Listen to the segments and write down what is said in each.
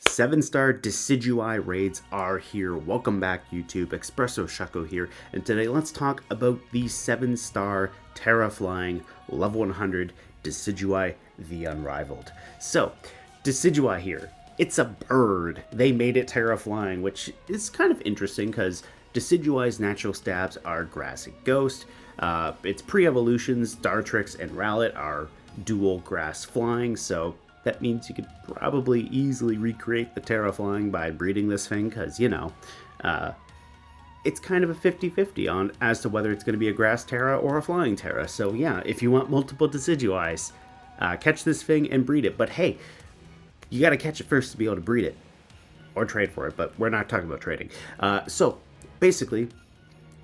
7-star Decidueye Raids are here. Welcome back, YouTube. Espresso Shucko here, and today let's talk about the 7-star Terra Flying level 100 Decidueye the Unrivaled. So, Decidueye here. It's a bird. They made it Terra Flying, which is kind of interesting because Decidueye's natural stabs are Grass and Ghost. Its pre-evolutions, Dartrix and Rowlet, are dual Grass Flying, so that means you could probably easily recreate the Terra Flying by breeding this thing, because, you know, it's kind of a 50-50 on as to whether it's going to be a Grass Terra or a Flying Terra. So yeah, if you want multiple Decidueyes, catch this thing and breed it. But hey, you got to catch it first to be able to breed it, or trade for it, but we're not talking about trading. So basically,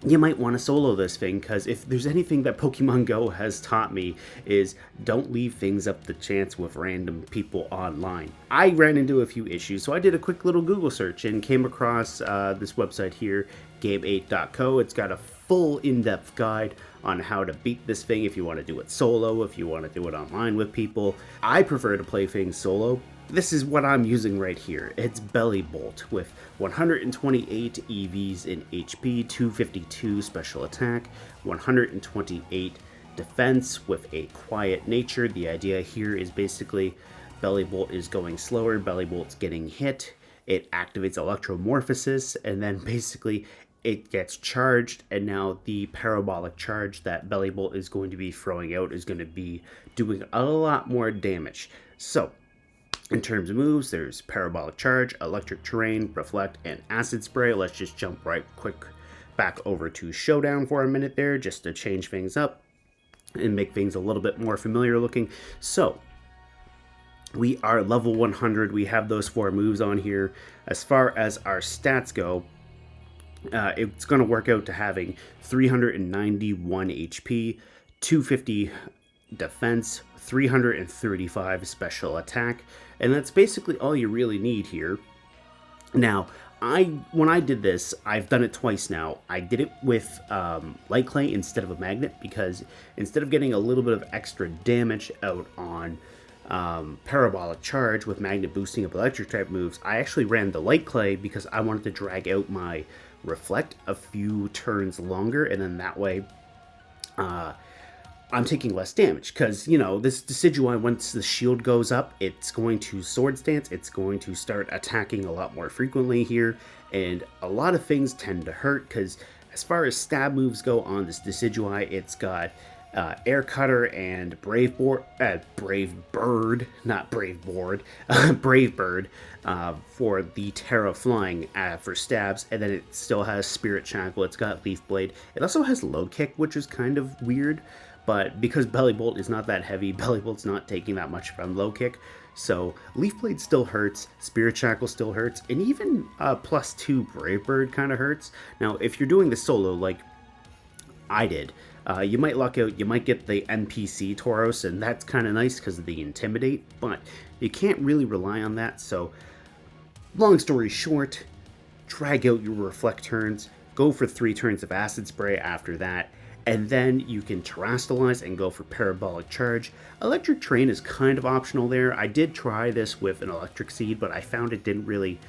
you might want to solo this thing, because if there's anything that Pokemon Go has taught me is don't leave things up to chance with random people online. I ran into a few issues, so I did a quick little Google search and came across this website here, game8.co. It's got a full in-depth guide on how to beat this thing if you want to do it solo, if you want to do it online with people. I prefer to play things solo. This is what I'm using right here. It's Bellibolt with 128 EVs in HP, 252 special attack, 128 defense with a quiet nature. The idea here is basically Bellibolt is going slower, Bellibolt's getting hit, it activates Electromorophis, and then basically it gets charged, and now the Parabolic Charge that Bellibolt is going to be throwing out is going to be doing a lot more damage. So, in terms of moves, there's Parabolic Charge, Electric Terrain, Reflect, and Acid Spray. Let's just jump right quick back over to Showdown for a minute there, just to change things up and make things a little bit more familiar looking. So, we are level 100. We have those 4 moves on here. As far as our stats go, it's going to work out to having 391 HP, 250 defense, 335 special attack, and that's basically all you really need here. Now, when I did this, I've done it twice now. I did it with light clay instead of a magnet, because instead of getting a little bit of extra damage out on Parabolic Charge with magnet boosting up electric type moves, I actually ran the light clay because I wanted to drag out my Reflect a few turns longer, and then that way I'm taking less damage, because, you know, this Decidueye, once the shield goes up, it's going to Sword Stance, it's going to start attacking a lot more frequently here, and a lot of things tend to hurt, because as far as stab moves go on this Decidueye, it's got Air Cutter and Brave Bird for the Terra Flying for stabs, and then it still has Spirit Shackle, it's got Leaf Blade, it also has Low Kick, which is kind of weird. But because Bellibolt is not that heavy, Bellibolt's not taking that much from Low Kick, so Leaf Blade still hurts, Spirit Shackle still hurts, and even +2 Brave Bird kind of hurts. Now, if you're doing this solo like I did, you might luck out, you might get the NPC Tauros, and that's kind of nice because of the Intimidate, but you can't really rely on that. So, long story short, drag out your Reflect turns, go for 3 turns of Acid Spray after that, and then you can Terrastalize and go for Parabolic Charge. Electric Terrain is kind of optional there. I did try this with an Electric Seed, but I found it didn't really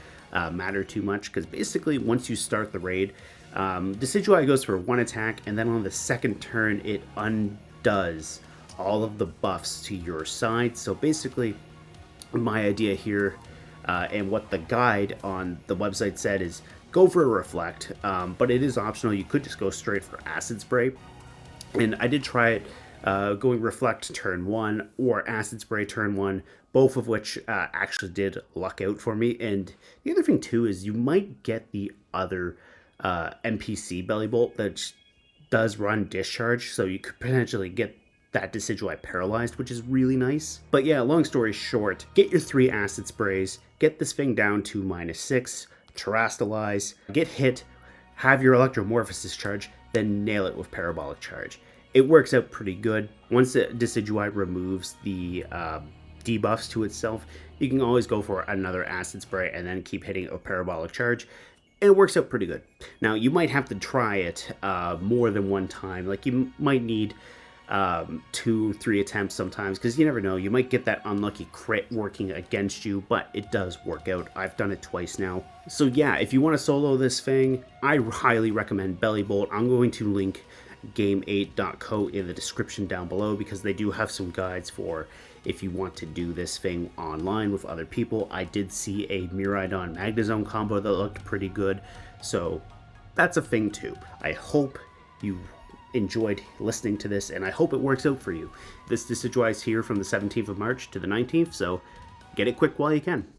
matter too much, because basically once you start the raid, Decidueye goes for 1 attack, and then on the second turn it undoes all of the buffs to your side. So basically, my idea here, and what the guide on the website said, is go for a Reflect, but it is optional. You could just go straight for Acid Spray, and I did try it going Reflect turn 1 or Acid Spray turn 1, both of which actually did luck out for me. And the other thing too is you might get the other NPC Bellibolt that does run Discharge, so you could potentially get that Decidueye paralyzed, which is really nice. But yeah, long story short, get your 3 Acid Sprays, get this thing down to -6, Terrastalize, get hit, have your Electromorphosis charge, then nail it with Parabolic Charge. It works out pretty good. Once the Decidueye removes the debuffs to itself, you can always go for another Acid Spray and then keep hitting a Parabolic Charge, and it works out pretty good. Now, you might have to try it more than one time. Like, you might need 2-3 attempts sometimes, because you never know, you might get that unlucky crit working against you, but it does work out. I've done it twice now. So yeah, if you want to solo this thing, I highly recommend Bellibolt. I'm going to link game8.co in the description down below, because they do have some guides for if you want to do this thing online with other people. I did see a Miraidon Magnezone combo that looked pretty good, so that's a thing too. I hope you enjoyed listening to this, and I hope it works out for you. This Decidueye is here from the 17th of March to the 19th, so get it quick while you can.